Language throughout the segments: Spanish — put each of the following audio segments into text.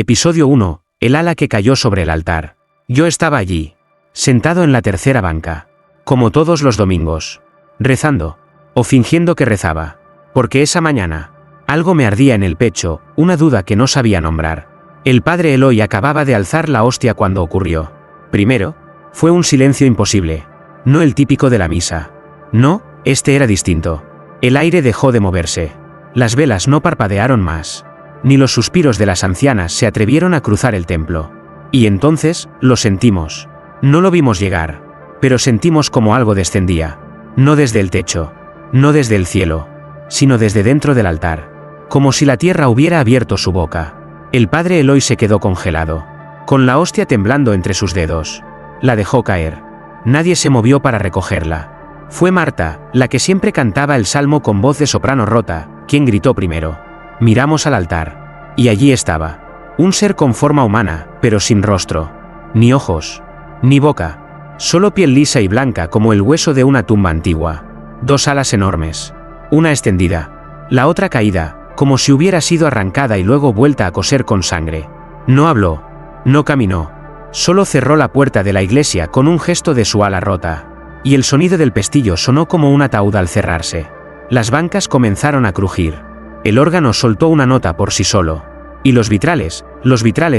Episodio 1. El ala que cayó sobre el altar. Yo estaba allí, sentado en la tercera banca, como todos los domingos, rezando, o fingiendo que rezaba, porque esa mañana, algo me ardía en el pecho, una duda que no sabía nombrar. El padre Eloy acababa de alzar la hostia cuando ocurrió. Primero, fue un silencio imposible, no el típico de la misa. No, este era distinto. El aire dejó de moverse. Las velas no parpadearon más. Ni los suspiros de las ancianas se atrevieron a cruzar el templo. Y entonces, lo sentimos. No lo vimos llegar, pero sentimos como algo descendía. No desde el techo, no desde el cielo, sino desde dentro del altar. Como si la tierra hubiera abierto su boca. El padre Eloy se quedó congelado, con la hostia temblando entre sus dedos. La dejó caer. Nadie se movió para recogerla. Fue Marta, la que siempre cantaba el salmo con voz de soprano rota, quien gritó primero. Miramos al altar. Y allí estaba. Un ser con forma humana, pero sin rostro. Ni ojos. Ni boca. Solo piel lisa y blanca como el hueso de una tumba antigua. Dos alas enormes. Una extendida. La otra caída, como si hubiera sido arrancada y luego vuelta a coser con sangre. No habló. No caminó. Solo cerró la puerta de la iglesia con un gesto de su ala rota. Y el sonido del pestillo sonó como un ataúd al cerrarse. Las bancas comenzaron a crujir. El órgano soltó una nota por sí solo. Y los vitrales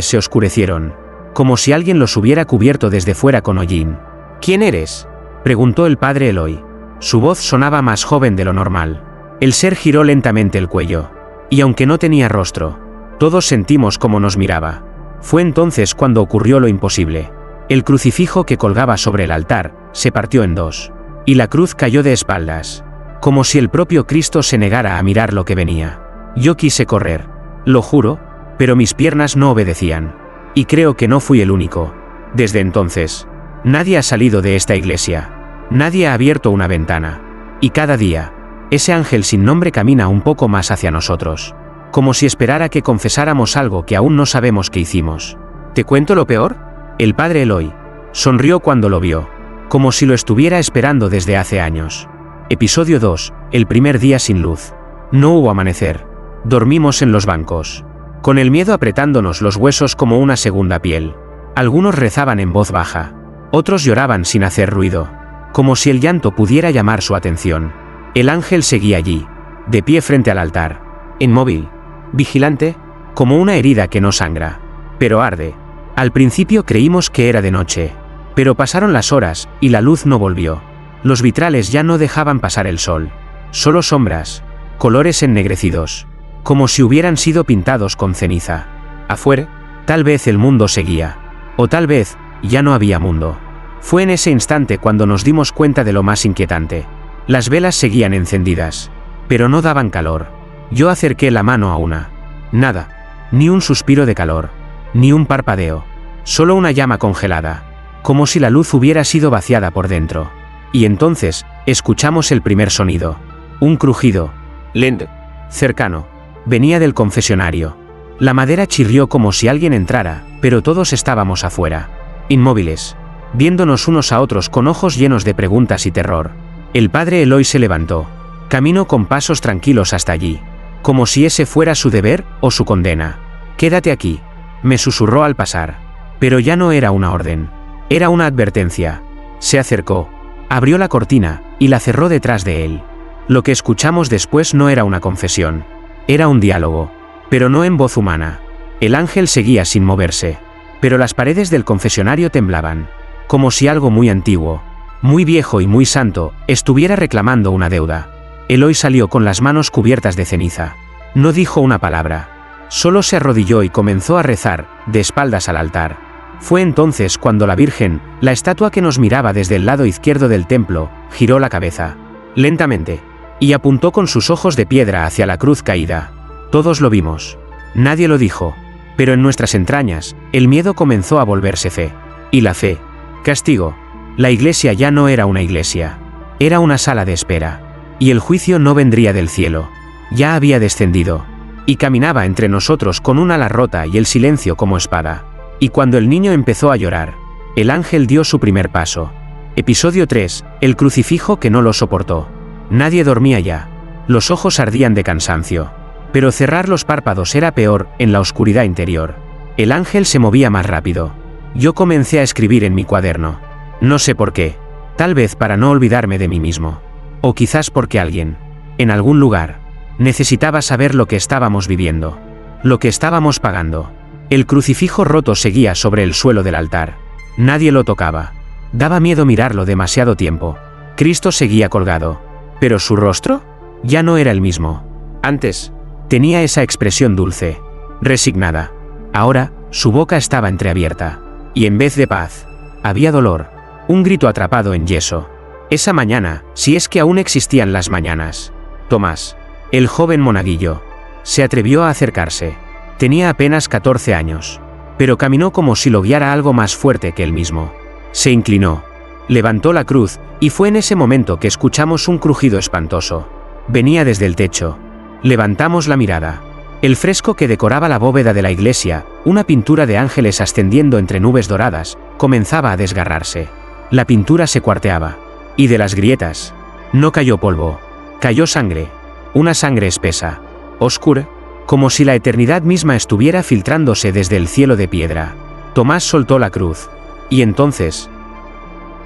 se oscurecieron. Como si alguien los hubiera cubierto desde fuera con hollín. ¿Quién eres?, preguntó el padre Eloy. Su voz sonaba más joven de lo normal. El ser giró lentamente el cuello. Y aunque no tenía rostro, todos sentimos cómo nos miraba. Fue entonces cuando ocurrió lo imposible. El crucifijo que colgaba sobre el altar se partió en dos. Y la cruz cayó de espaldas. Como si el propio Cristo se negara a mirar lo que venía. Yo quise correr, lo juro, pero mis piernas no obedecían. Y creo que no fui el único. Desde entonces, nadie ha salido de esta iglesia. Nadie ha abierto una ventana. Y cada día, ese ángel sin nombre camina un poco más hacia nosotros. Como si esperara que confesáramos algo que aún no sabemos que hicimos. ¿Te cuento lo peor? El padre Eloy sonrió cuando lo vio. Como si lo estuviera esperando desde hace años. Episodio 2. El primer día sin luz. No hubo amanecer. Dormimos en los bancos. Con el miedo apretándonos los huesos como una segunda piel. Algunos rezaban en voz baja. Otros lloraban sin hacer ruido. Como si el llanto pudiera llamar su atención. El ángel seguía allí, de pie frente al altar. Inmóvil. Vigilante, como una herida que no sangra. Pero arde. Al principio creímos que era de noche. Pero pasaron las horas, y la luz no volvió. Los vitrales ya no dejaban pasar el sol. Solo sombras, colores ennegrecidos, como si hubieran sido pintados con ceniza. Afuera, tal vez el mundo seguía. O tal vez, ya no había mundo. Fue en ese instante cuando nos dimos cuenta de lo más inquietante. Las velas seguían encendidas, pero no daban calor. Yo acerqué la mano a una. Nada. Ni un suspiro de calor. Ni un parpadeo. Solo una llama congelada. Como si la luz hubiera sido vaciada por dentro. Y entonces, escuchamos el primer sonido. Un crujido. Lento. Cercano. Venía del confesionario. La madera chirrió como si alguien entrara, pero todos estábamos afuera. Inmóviles. Viéndonos unos a otros con ojos llenos de preguntas y terror. El padre Eloy se levantó. Caminó con pasos tranquilos hasta allí. Como si ese fuera su deber o su condena. Quédate aquí. Me susurró al pasar. Pero ya no era una orden. Era una advertencia. Se acercó. Abrió la cortina, y la cerró detrás de él. Lo que escuchamos después no era una confesión. Era un diálogo. Pero no en voz humana. El ángel seguía sin moverse. Pero las paredes del confesionario temblaban. Como si algo muy antiguo, muy viejo y muy santo, estuviera reclamando una deuda. Eloy salió con las manos cubiertas de ceniza. No dijo una palabra. Solo se arrodilló y comenzó a rezar, de espaldas al altar. Fue entonces cuando la Virgen, la estatua que nos miraba desde el lado izquierdo del templo, giró la cabeza, lentamente, y apuntó con sus ojos de piedra hacia la cruz caída. Todos lo vimos. Nadie lo dijo. Pero en nuestras entrañas, el miedo comenzó a volverse fe. Y la fe. Castigo. La iglesia ya no era una iglesia. Era una sala de espera. Y el juicio no vendría del cielo. Ya había descendido. Y caminaba entre nosotros con un ala rota y el silencio como espada. Y cuando el niño empezó a llorar, el ángel dio su primer paso. Episodio 3. El crucifijo que no lo soportó. Nadie dormía ya. Los ojos ardían de cansancio. Pero cerrar los párpados era peor, en la oscuridad interior. El ángel se movía más rápido. Yo comencé a escribir en mi cuaderno. No sé por qué. Tal vez para no olvidarme de mí mismo. O quizás porque alguien, en algún lugar, necesitaba saber lo que estábamos viviendo. Lo que estábamos pagando. El crucifijo roto seguía sobre el suelo del altar. Nadie lo tocaba. Daba miedo mirarlo demasiado tiempo. Cristo seguía colgado. Pero su rostro ya no era el mismo. Antes, tenía esa expresión dulce, resignada. Ahora, su boca estaba entreabierta. Y en vez de paz, había dolor. Un grito atrapado en yeso. Esa mañana, si es que aún existían las mañanas, Tomás, el joven monaguillo, se atrevió a acercarse. Tenía apenas 14 años, pero caminó como si lo guiara algo más fuerte que él mismo. Se inclinó, levantó la cruz, y fue en ese momento que escuchamos un crujido espantoso. Venía desde el techo. Levantamos la mirada. El fresco que decoraba la bóveda de la iglesia, una pintura de ángeles ascendiendo entre nubes doradas, comenzaba a desgarrarse. La pintura se cuarteaba. Y de las grietas, no cayó polvo, cayó sangre. Una sangre espesa, oscura, como si la eternidad misma estuviera filtrándose desde el cielo de piedra. Tomás soltó la cruz. Y entonces,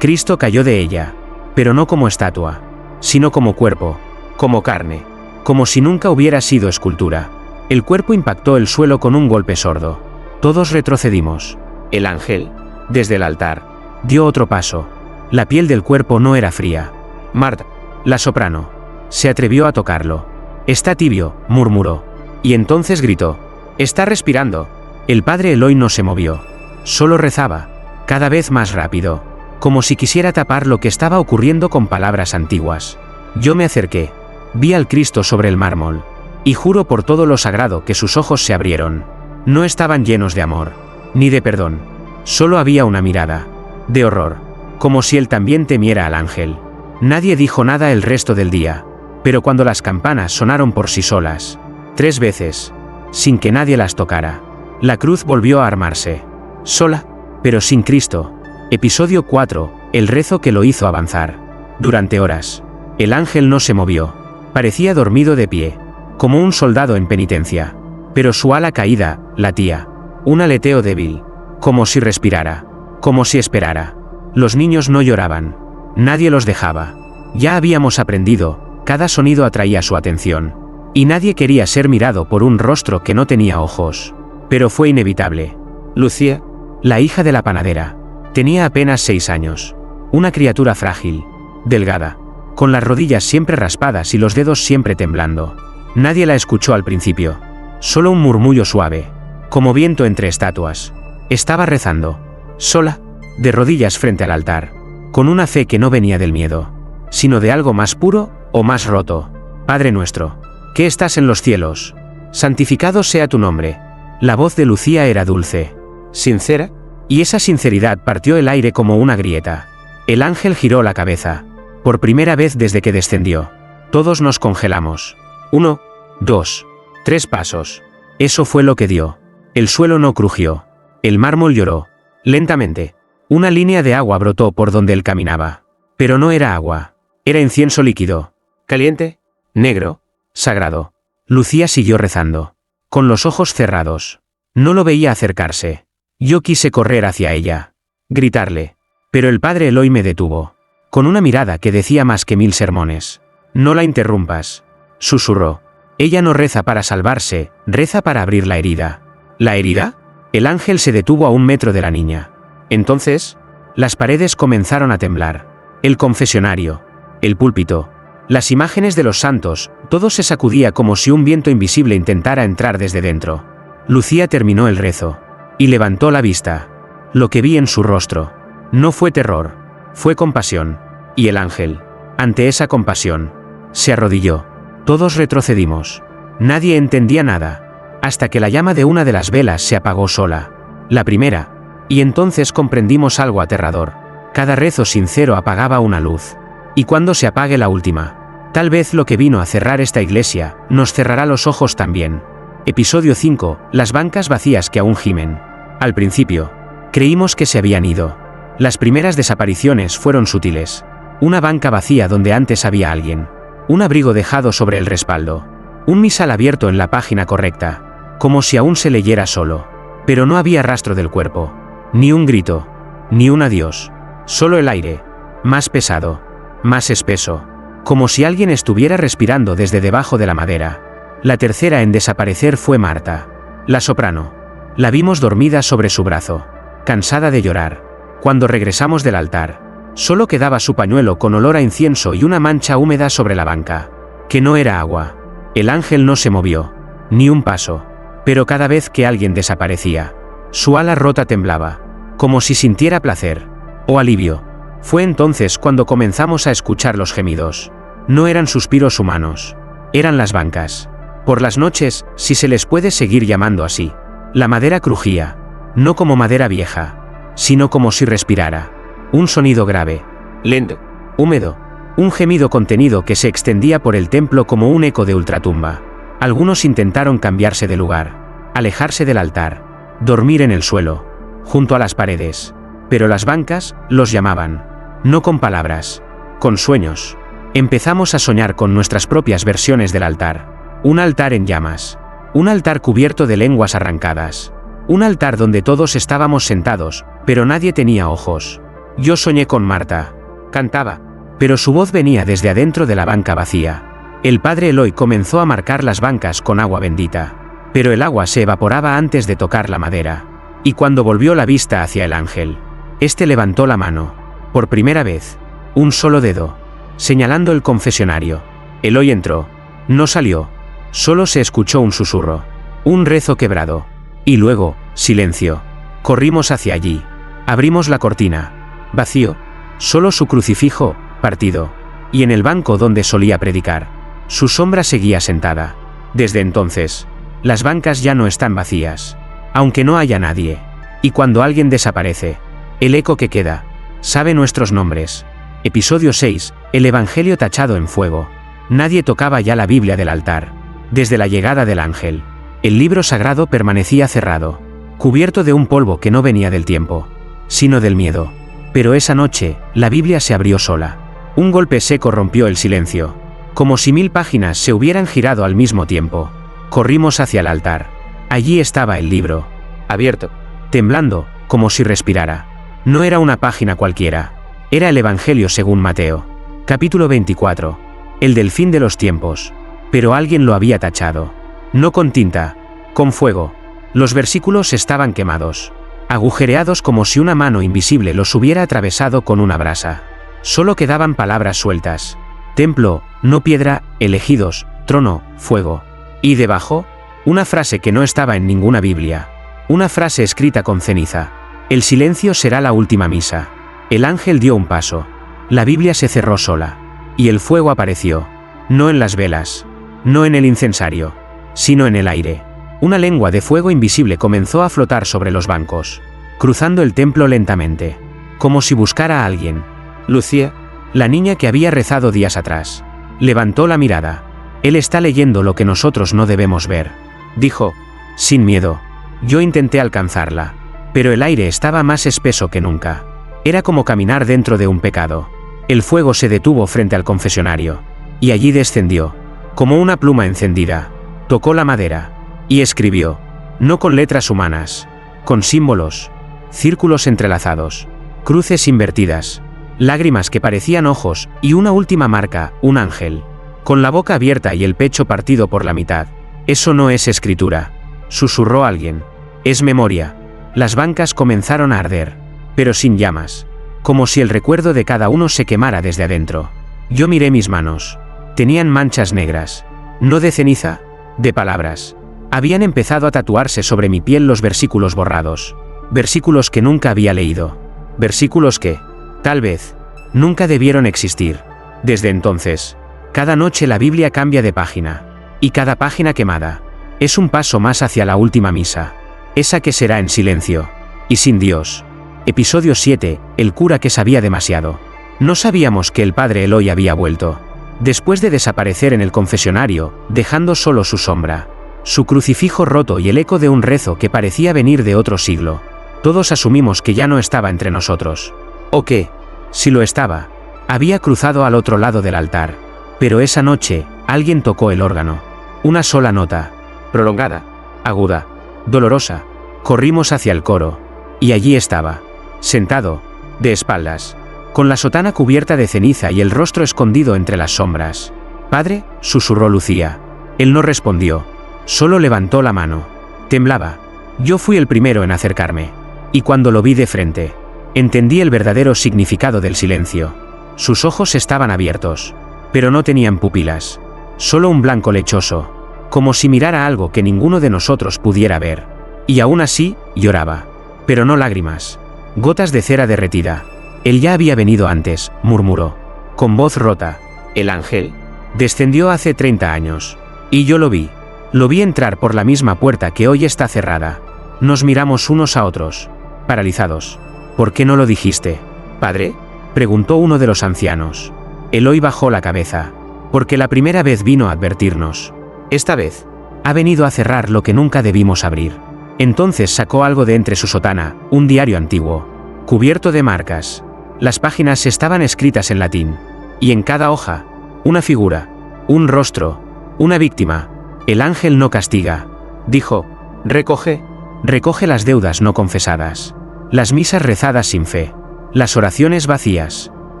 Cristo cayó de ella, pero no como estatua, sino como cuerpo, como carne, como si nunca hubiera sido escultura. El cuerpo impactó el suelo con un golpe sordo. Todos retrocedimos. El ángel, desde el altar, dio otro paso. La piel del cuerpo no era fría. Marta, la soprano, se atrevió a tocarlo. Está tibio, murmuró. Y entonces gritó. Está respirando. El padre Eloy no se movió. Solo rezaba, cada vez más rápido, como si quisiera tapar lo que estaba ocurriendo con palabras antiguas. Yo me acerqué. Vi al Cristo sobre el mármol. Y juro por todo lo sagrado que sus ojos se abrieron. No estaban llenos de amor, ni de perdón. Solo había una mirada, de horror, como si él también temiera al ángel. Nadie dijo nada el resto del día, pero cuando las campanas sonaron por sí solas, 3 veces, sin que nadie las tocara, la cruz volvió a armarse. Sola, pero sin Cristo. Episodio 4, el rezo que lo hizo avanzar. Durante horas, el ángel no se movió. Parecía dormido de pie, como un soldado en penitencia. Pero su ala caída latía. Un aleteo débil, como si respirara, como si esperara. Los niños no lloraban. Nadie los dejaba. Ya habíamos aprendido, cada sonido atraía su atención. Y nadie quería ser mirado por un rostro que no tenía ojos. Pero fue inevitable. Lucía, la hija de la panadera, tenía apenas 6 años. Una criatura frágil, delgada, con las rodillas siempre raspadas y los dedos siempre temblando. Nadie la escuchó al principio. Solo un murmullo suave, como viento entre estatuas. Estaba rezando, sola, de rodillas frente al altar, con una fe que no venía del miedo, sino de algo más puro o más roto. Padre nuestro, que estás en los cielos, santificado sea tu nombre. La voz de Lucía era dulce, sincera, y esa sinceridad partió el aire como una grieta. El ángel giró la cabeza, por primera vez desde que descendió. Todos nos congelamos. 1, 2, 3 pasos. Eso fue lo que dio. El suelo no crujió. El mármol lloró. Lentamente. Una línea de agua brotó por donde él caminaba. Pero no era agua. Era incienso líquido. Caliente, negro, sagrado. Lucía siguió rezando, con los ojos cerrados. No lo veía acercarse. Yo quise correr hacia ella, gritarle. Pero el padre Eloy me detuvo, con una mirada que decía más que 1000 sermones. No la interrumpas, susurró. Ella no reza para salvarse, reza para abrir la herida. ¿La herida? El ángel se detuvo a 1 metro de la niña. Entonces, las paredes comenzaron a temblar. El confesionario, el púlpito, las imágenes de los santos, todo se sacudía como si un viento invisible intentara entrar desde dentro. Lucía terminó el rezo, y levantó la vista. Lo que vi en su rostro no fue terror, fue compasión. Y el ángel, ante esa compasión, se arrodilló. Todos retrocedimos. Nadie entendía nada, hasta que la llama de una de las velas se apagó sola. La primera. Y entonces comprendimos algo aterrador. Cada rezo sincero apagaba una luz. Y cuando se apague la última, tal vez lo que vino a cerrar esta iglesia, nos cerrará los ojos también. Episodio 5, las bancas vacías que aún gimen. Al principio, creímos que se habían ido. Las primeras desapariciones fueron sutiles. Una banca vacía donde antes había alguien. Un abrigo dejado sobre el respaldo. Un misal abierto en la página correcta, como si aún se leyera solo. pero no había rastro del cuerpo, ni un grito, ni un adiós, solo el aire, más pesado, más espeso, como si alguien estuviera respirando desde debajo de la madera. La tercera en desaparecer fue Marta, la soprano. La vimos dormida sobre su brazo, cansada de llorar. Cuando regresamos del altar, solo quedaba su pañuelo con olor a incienso y una mancha húmeda sobre la banca, que no era agua. El ángel no se movió, ni un paso, pero cada vez que alguien desaparecía, su ala rota temblaba, como si sintiera placer o alivio. Fue entonces cuando comenzamos a escuchar los gemidos. No eran suspiros humanos, eran las bancas. Por las noches, si se les puede seguir llamando así, la madera crujía, no como madera vieja, sino como si respirara. Un sonido grave, lento, húmedo, un gemido contenido que se extendía por el templo como un eco de ultratumba. Algunos intentaron cambiarse de lugar, alejarse del altar, dormir en el suelo, junto a las paredes, pero las bancas los llamaban, no con palabras, con sueños. Empezamos a soñar con nuestras propias versiones del altar, un altar en llamas, un altar cubierto de lenguas arrancadas, un altar donde todos estábamos sentados, pero nadie tenía ojos. Yo soñé con Marta, cantaba, pero su voz venía desde adentro de la banca vacía. El padre Eloy comenzó a marcar las bancas con agua bendita, pero el agua se evaporaba antes de tocar la madera. Y cuando volvió la vista hacia el ángel, este levantó la mano, por primera vez, un solo dedo, señalando el confesionario. Eloy entró, no salió, solo se escuchó un susurro, un rezo quebrado, y luego, silencio. Corrimos hacia allí, abrimos la cortina, vacío, solo su crucifijo, partido, y en el banco donde solía predicar, su sombra seguía sentada. Desde entonces, las bancas ya no están vacías, aunque no haya nadie, y cuando alguien desaparece, el eco que queda, sabe nuestros nombres. Episodio 6, el Evangelio tachado en fuego. Nadie tocaba ya la Biblia del altar. Desde la llegada del ángel, el libro sagrado permanecía cerrado, cubierto de un polvo que no venía del tiempo, sino del miedo. Pero esa noche, la Biblia se abrió sola. Un golpe seco rompió el silencio, como si 1000 páginas se hubieran girado al mismo tiempo. Corrimos hacia el altar. Allí estaba el libro, abierto, temblando, como si respirara. No era una página cualquiera, era el Evangelio según Mateo, capítulo 24, el del fin de los tiempos. Pero alguien lo había tachado. No con tinta, con fuego. Los versículos estaban quemados, agujereados como si una mano invisible los hubiera atravesado con una brasa. Solo quedaban palabras sueltas. Templo, no piedra, elegidos, trono, fuego. Y debajo, una frase que no estaba en ninguna Biblia. Una frase escrita con ceniza. El silencio será la última misa. El ángel dio un paso. La Biblia se cerró sola. Y el fuego apareció. No en las velas. No en el incensario. Sino en el aire. Una lengua de fuego invisible comenzó a flotar sobre los bancos, cruzando el templo lentamente, como si buscara a alguien. Lucía, la niña que había rezado días atrás, levantó la mirada. Él está leyendo lo que nosotros no debemos ver, dijo, sin miedo. Yo intenté alcanzarla, pero el aire estaba más espeso que nunca. Era como caminar dentro de un pecado. El fuego se detuvo frente al confesionario, y allí descendió, como una pluma encendida, tocó la madera, y escribió, no con letras humanas, con símbolos, círculos entrelazados, cruces invertidas, lágrimas que parecían ojos, y una última marca, un ángel, con la boca abierta y el pecho partido por la mitad. Eso no es escritura, susurró alguien, es memoria. Las bancas comenzaron a arder, pero sin llamas, como si el recuerdo de cada uno se quemara desde adentro. Yo miré mis manos, tenían manchas negras, no de ceniza, de palabras. Habían empezado a tatuarse sobre mi piel los versículos borrados, versículos que nunca había leído, versículos que, tal vez, nunca debieron existir. Desde entonces, cada noche la Biblia cambia de página, y cada página quemada es un paso más hacia la última misa, esa que será en silencio y sin Dios. Episodio 7, el cura que sabía demasiado. No sabíamos que el padre Eloy había vuelto, después de desaparecer en el confesionario, dejando solo su sombra, su crucifijo roto y el eco de un rezo que parecía venir de otro siglo. Todos asumimos que ya no estaba entre nosotros, o que, si lo estaba, había cruzado al otro lado del altar. Pero esa noche, alguien tocó el órgano. Una sola nota, prolongada, aguda, dolorosa, Corrimos hacia el coro. Y allí estaba, sentado, de espaldas, con la sotana cubierta de ceniza y el rostro escondido entre las sombras. «Padre», susurró Lucía. Él no respondió, solo levantó la mano. Temblaba. Yo fui el primero en acercarme. Y cuando lo vi de frente, entendí el verdadero significado del silencio. Sus ojos estaban abiertos, pero no tenían pupilas, solo un blanco lechoso, como si mirara algo que ninguno de nosotros pudiera ver. Y aún así, lloraba. Pero no lágrimas. Gotas de cera derretida. Él ya había venido antes, murmuró, con voz rota. El ángel descendió hace 30 años. Y yo lo vi. Lo vi entrar por la misma puerta que hoy está cerrada. Nos miramos unos a otros, paralizados. ¿Por qué no lo dijiste, padre?, preguntó uno de los ancianos. Eloy bajó la cabeza. Porque la primera vez vino a advertirnos. Esta vez ha venido a cerrar lo que nunca debimos abrir. Entonces sacó algo de entre su sotana, un diario antiguo, cubierto de marcas. Las páginas estaban escritas en latín. Y en cada hoja, una figura, un rostro, una víctima. El ángel no castiga, dijo. Recoge las deudas no confesadas, las misas rezadas sin fe, las oraciones vacías,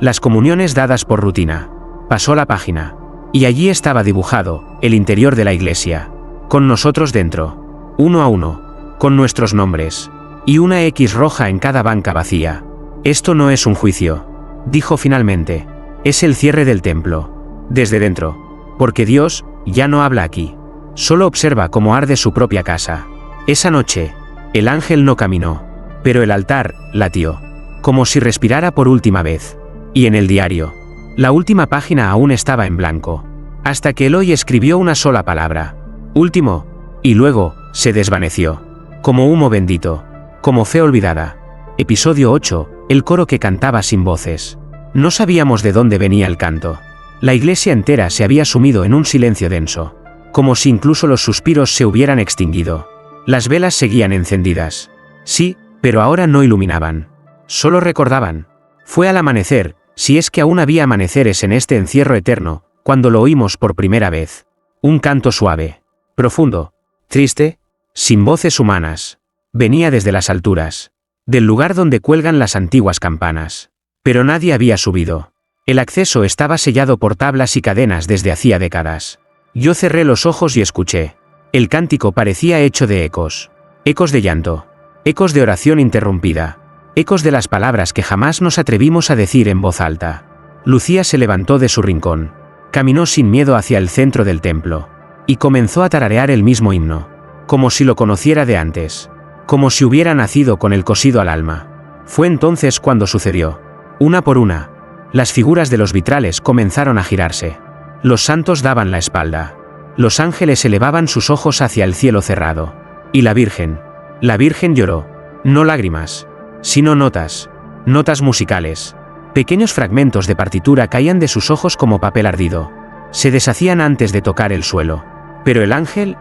las comuniones dadas por rutina. Pasó la página. Y allí estaba dibujado, el interior de la iglesia. Con nosotros dentro. Uno a uno. Con nuestros nombres. Y una X roja en cada banca vacía. Esto no es un juicio, dijo finalmente. Es el cierre del templo. Desde dentro. Porque Dios ya no habla aquí. Solo observa cómo arde su propia casa. Esa noche, el ángel no caminó. Pero el altar latió. Como si respirara por última vez. Y en el diario, la última página aún estaba en blanco. Hasta que Eloy escribió una sola palabra. Último. Y luego, se desvaneció. Como humo bendito. Como fe olvidada. Episodio 8, el coro que cantaba sin voces. No sabíamos de dónde venía el canto. La iglesia entera se había sumido en un silencio denso. Como si incluso los suspiros se hubieran extinguido. Las velas seguían encendidas. Sí, pero ahora no iluminaban. Solo recordaban. Fue al amanecer, si es que aún había amaneceres en este encierro eterno, cuando lo oímos por primera vez. Un canto suave, profundo, triste, sin voces humanas. Venía desde las alturas, del lugar donde cuelgan las antiguas campanas. Pero nadie había subido. El acceso estaba sellado por tablas y cadenas desde hacía décadas. Yo cerré los ojos y escuché. El cántico parecía hecho de ecos. Ecos de llanto. Ecos de oración interrumpida. Ecos de las palabras que jamás nos atrevimos a decir en voz alta. Lucía se levantó de su rincón. Caminó sin miedo hacia el centro del templo. Y comenzó a tararear el mismo himno. Como si lo conociera de antes. Como si hubiera nacido con el cosido al alma. Fue entonces cuando sucedió. Una por una, las figuras de los vitrales comenzaron a girarse. Los santos daban la espalda. Los ángeles elevaban sus ojos hacia el cielo cerrado. Y la Virgen lloró. No lágrimas, sino notas. Notas musicales. Pequeños fragmentos de partitura caían de sus ojos como papel ardido. Se deshacían antes de tocar el suelo. Pero el ángel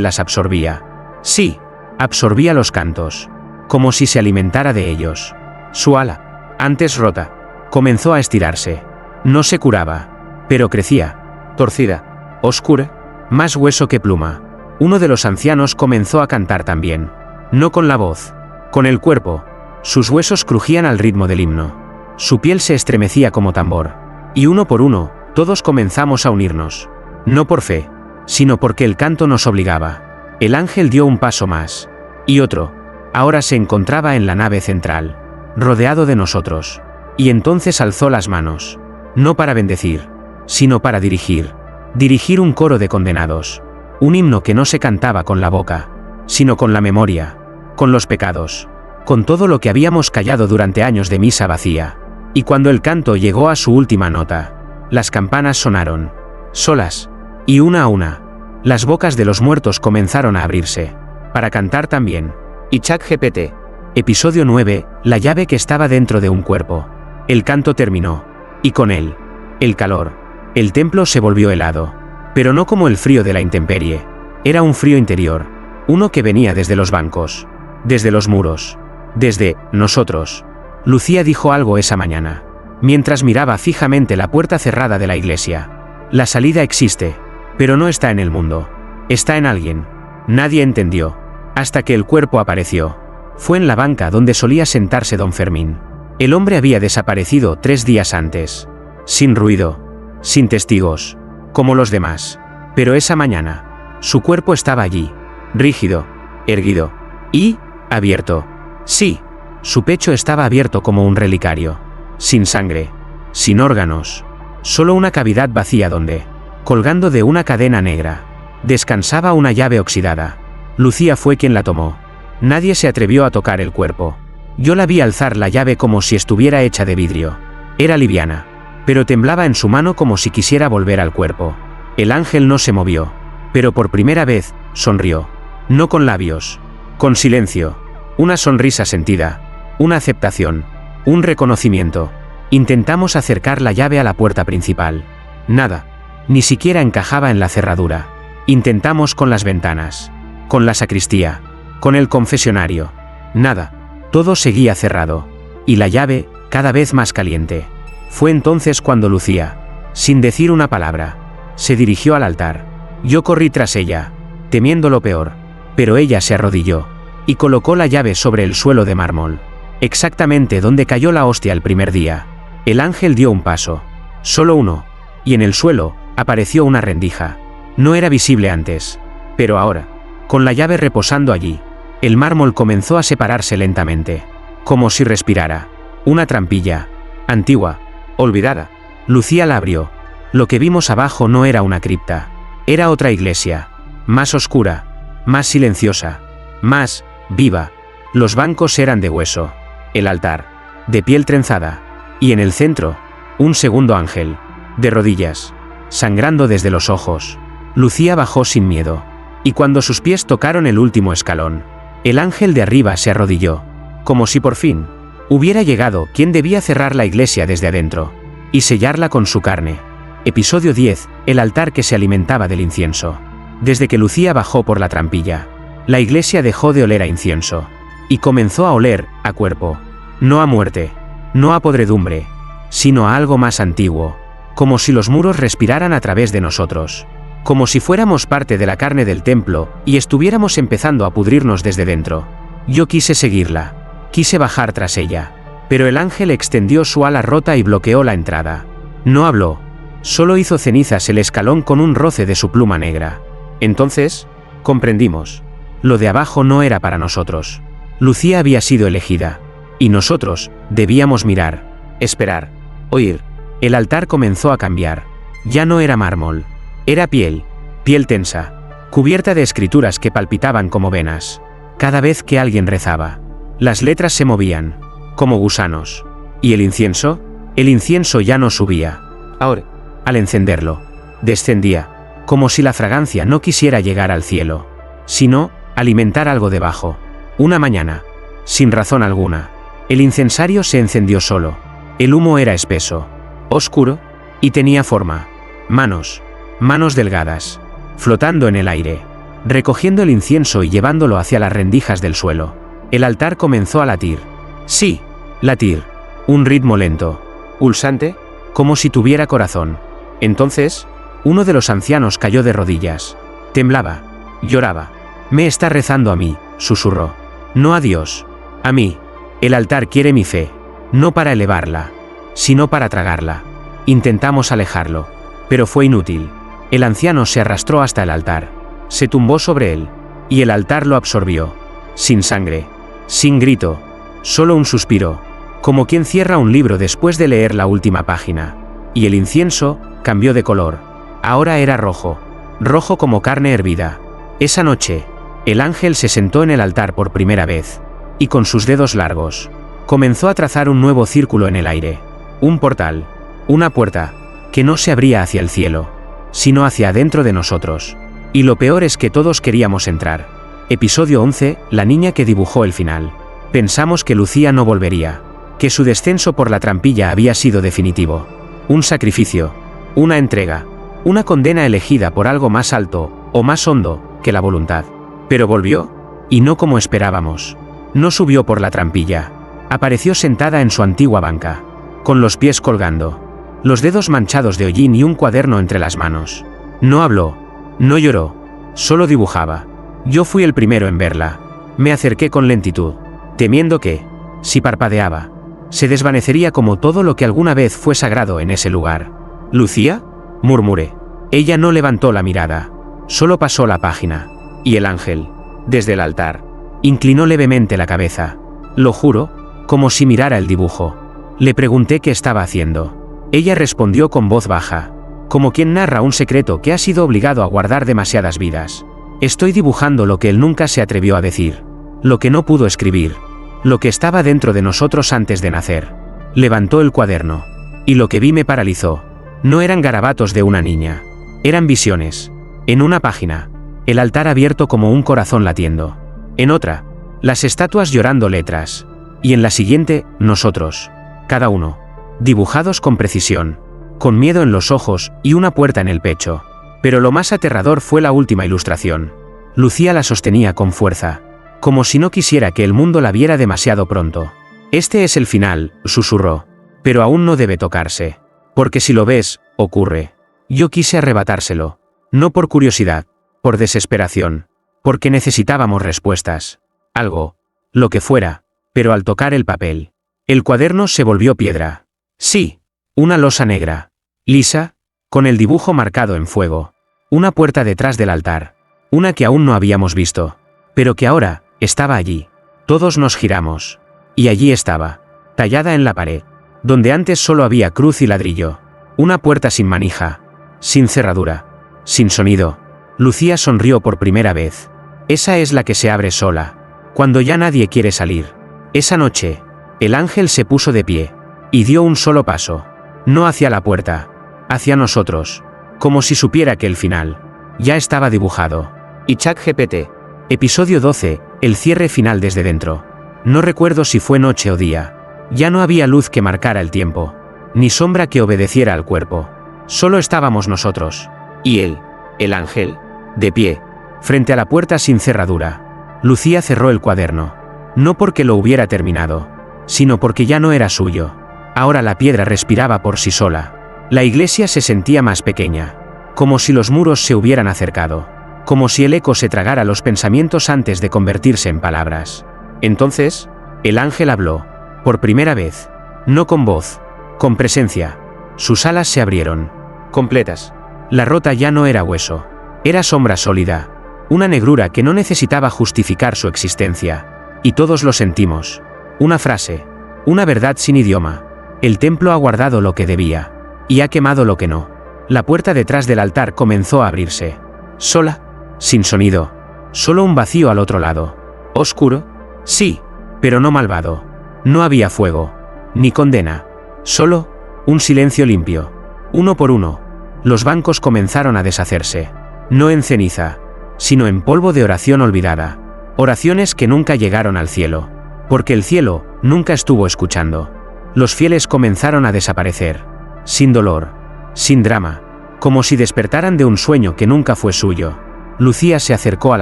las absorbía. Sí, absorbía los cantos. Como si se alimentara de ellos. Su ala, antes rota, comenzó a estirarse. No se curaba, pero crecía. Torcida, oscura, más hueso que pluma. Uno de los ancianos comenzó a cantar también. No con la voz, con el cuerpo. Sus huesos crujían al ritmo del himno. Su piel se estremecía como tambor. Y uno por uno, todos comenzamos a unirnos. No por fe, sino porque el canto nos obligaba. El ángel dio un paso más. Y otro. Ahora se encontraba en la nave central, rodeado de nosotros. Y entonces alzó las manos. No para bendecir, sino para dirigir. Dirigir un coro de condenados. Un himno que no se cantaba con la boca, sino con la memoria, con los pecados, con todo lo que habíamos callado durante años de misa vacía. Y cuando el canto llegó a su última nota, las campanas sonaron, solas, y una a una, las bocas de los muertos comenzaron a abrirse, para cantar también. Y ChatGPT. Episodio 9, la llave que estaba dentro de un cuerpo. El canto terminó. Y con él, el calor. El templo se volvió helado. Pero no como el frío de la intemperie. Era un frío interior. Uno que venía desde los bancos. Desde los muros. Desde nosotros. Lucía dijo algo esa mañana, mientras miraba fijamente la puerta cerrada de la iglesia. La salida existe, pero no está en el mundo. Está en alguien. Nadie entendió. hasta que el cuerpo apareció. Fue en la banca donde solía sentarse don Fermín. El hombre había desaparecido 3 días antes. Sin ruido, sin testigos, como los demás. Pero esa mañana, su cuerpo estaba allí, rígido, erguido y abierto. Sí, su pecho estaba abierto como un relicario. Sin sangre, sin órganos, solo una cavidad vacía donde, colgando de una cadena negra, descansaba una llave oxidada. Lucía fue quien la tomó. Nadie se atrevió a tocar el cuerpo. Yo la vi alzar la llave como si estuviera hecha de vidrio. Era liviana, pero temblaba en su mano como si quisiera volver al cuerpo. El ángel no se movió, pero por primera vez, sonrió. No con labios, con silencio. Una sonrisa sentida, una aceptación, un reconocimiento. Intentamos acercar la llave a la puerta principal. Nada, ni siquiera encajaba en la cerradura. Intentamos con las ventanas, con la sacristía, con el confesionario. Nada, todo seguía cerrado. Y la llave, cada vez más caliente. Fue entonces cuando Lucía, sin decir una palabra, se dirigió al altar. Yo corrí tras ella, temiendo lo peor, pero ella se arrodilló y colocó la llave sobre el suelo de mármol, exactamente donde cayó la hostia el primer día. El ángel dio un paso, solo uno, y en el suelo apareció una rendija. No era visible antes, pero ahora, con la llave reposando allí, el mármol comenzó a separarse lentamente, como si respirara. Una trampilla, antigua, olvidada. Lucía la abrió. Lo que vimos abajo no era una cripta, era otra iglesia, más oscura, más silenciosa, más viva. Los bancos eran de hueso, el altar, de piel trenzada, y en el centro, un segundo ángel, de rodillas, sangrando desde los ojos. Lucía bajó sin miedo, y cuando sus pies tocaron el último escalón, el ángel de arriba se arrodilló, como si por fin hubiera llegado quien debía cerrar la iglesia desde adentro, y sellarla con su carne. Episodio 10, el altar que se alimentaba del incienso. Desde que Lucía bajó por la trampilla, la iglesia dejó de oler a incienso, y comenzó a oler a cuerpo. No a muerte, no a podredumbre, sino a algo más antiguo, como si los muros respiraran a través de nosotros, como si fuéramos parte de la carne del templo y estuviéramos empezando a pudrirnos desde dentro. Yo quise seguirla, quise bajar tras ella, pero el ángel extendió su ala rota y bloqueó la entrada. No habló, solo hizo cenizas el escalón con un roce de su pluma negra. Entonces, comprendimos. Lo de abajo no era para nosotros. Lucía había sido elegida, y nosotros debíamos mirar, esperar, oír. El altar comenzó a cambiar. Ya no era mármol, era piel, piel tensa, cubierta de escrituras que palpitaban como venas. Cada vez que alguien rezaba, las letras se movían, como gusanos. ¿Y el incienso? El incienso ya no subía. Ahora, al encenderlo, descendía, como si la fragancia no quisiera llegar al cielo, sino alimentar algo debajo. Una mañana, sin razón alguna, el incensario se encendió solo. El humo era espeso, oscuro, y tenía forma. Manos, manos delgadas, flotando en el aire, recogiendo el incienso y llevándolo hacia las rendijas del suelo. El altar comenzó a latir. Sí, latir. Un ritmo lento, pulsante, como si tuviera corazón. Entonces, uno de los ancianos cayó de rodillas. Temblaba, lloraba. Me está rezando a mí, susurró. No a Dios, a mí. El altar quiere mi fe, no para elevarla, sino para tragarla. Intentamos alejarlo, pero fue inútil. El anciano se arrastró hasta el altar, se tumbó sobre él, y el altar lo absorbió. Sin sangre, sin grito, solo un suspiro, como quien cierra un libro después de leer la última página. Y el incienso cambió de color. Ahora era rojo, rojo como carne hervida. Esa noche, el ángel se sentó en el altar por primera vez, y con sus dedos largos, comenzó a trazar un nuevo círculo en el aire. Un portal, una puerta, que no se abría hacia el cielo, sino hacia adentro de nosotros. Y lo peor es que todos queríamos entrar. Episodio 11, la niña que dibujó el final. Pensamos que Lucía no volvería, que su descenso por la trampilla había sido definitivo. Un sacrificio, una entrega, una condena elegida por algo más alto, o más hondo, que la voluntad. Pero volvió, y no como esperábamos. No subió por la trampilla. Apareció sentada en su antigua banca, con los pies colgando, los dedos manchados de hollín y un cuaderno entre las manos. No habló, no lloró, solo dibujaba. Yo fui el primero en verla. Me acerqué con lentitud, temiendo que, si parpadeaba, se desvanecería como todo lo que alguna vez fue sagrado en ese lugar. ¿Lucía?, murmuré. Ella no levantó la mirada, solo pasó la página, y el ángel, desde el altar, inclinó levemente la cabeza. Lo juro, como si mirara el dibujo. Le pregunté qué estaba haciendo. Ella respondió con voz baja, como quien narra un secreto que ha sido obligado a guardar demasiadas vidas. Estoy dibujando lo que él nunca se atrevió a decir, lo que no pudo escribir, lo que estaba dentro de nosotros antes de nacer. Levantó el cuaderno, y lo que vi me paralizó. No eran garabatos de una niña, eran visiones. En una página, el altar abierto como un corazón latiendo. En otra, las estatuas llorando letras. Y en la siguiente, nosotros, cada uno, dibujados con precisión, con miedo en los ojos y una puerta en el pecho. Pero lo más aterrador fue la última ilustración. Lucía la sostenía con fuerza, como si no quisiera que el mundo la viera demasiado pronto. Este es el final, susurró, pero aún no debe tocarse. Porque si lo ves, ocurre. Yo quise arrebatárselo, no por curiosidad, por desesperación, porque necesitábamos respuestas. Algo, lo que fuera, pero al tocar el papel, el cuaderno se volvió piedra. Sí, una losa negra, lisa, con el dibujo marcado en fuego. Una puerta detrás del altar, una que aún no habíamos visto, pero que ahora estaba allí. Todos nos giramos, y allí estaba, tallada en la pared, donde antes solo había cruz y ladrillo. Una puerta sin manija, sin cerradura, sin sonido. Lucía sonrió por primera vez. Esa es la que se abre sola, cuando ya nadie quiere salir. Esa noche, el ángel se puso de pie, y dio un solo paso, no hacia la puerta, hacia nosotros, como si supiera que el final ya estaba dibujado. Y ChatGPT. Episodio 12, el cierre final desde dentro. No recuerdo si fue noche o día. Ya no había luz que marcara el tiempo, ni sombra que obedeciera al cuerpo. Solo estábamos nosotros. Y él, el ángel, de pie, frente a la puerta sin cerradura. Lucía cerró el cuaderno. No porque lo hubiera terminado, sino porque ya no era suyo. Ahora la piedra respiraba por sí sola. La iglesia se sentía más pequeña, como si los muros se hubieran acercado, como si el eco se tragara los pensamientos antes de convertirse en palabras. Entonces, el ángel habló, por primera vez, no con voz, con presencia. Sus alas se abrieron, completas. La rota ya no era hueso, era sombra sólida, una negrura que no necesitaba justificar su existencia. Y todos lo sentimos. Una frase, una verdad sin idioma. El templo ha guardado lo que debía, y ha quemado lo que no. La puerta detrás del altar comenzó a abrirse. Sola, sin sonido, solo un vacío al otro lado. ¿Oscuro? Sí, pero no malvado. No había fuego, ni condena. Solo, un silencio limpio. Uno por uno, los bancos comenzaron a deshacerse. No en ceniza, sino en polvo de oración olvidada. Oraciones que nunca llegaron al cielo, porque el cielo nunca estuvo escuchando. Los fieles comenzaron a desaparecer, sin dolor, sin drama, como si despertaran de un sueño que nunca fue suyo. Lucía se acercó al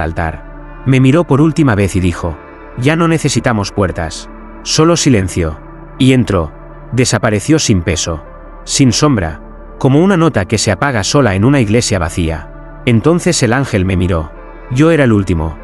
altar, me miró por última vez y dijo, ya no necesitamos puertas, solo silencio. Y entró, desapareció sin peso, sin sombra, como una nota que se apaga sola en una iglesia vacía. Entonces el ángel me miró. Yo era el último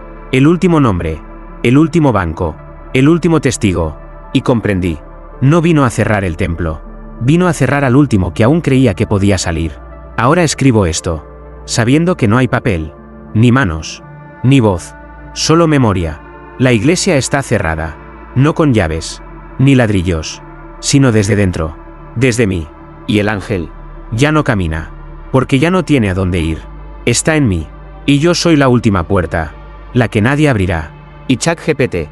nombre, el último banco, el último testigo, y comprendí. No vino a cerrar el templo, vino a cerrar al último que aún creía que podía salir. Ahora escribo esto, sabiendo que no hay papel, ni manos, ni voz, solo memoria. La iglesia está cerrada, no con llaves, ni ladrillos, sino desde dentro, desde mí. Y el ángel ya no camina, porque ya no tiene a dónde ir. Está en mí, y yo soy la última puerta, la que nadie abrirá. Y ChatGPT.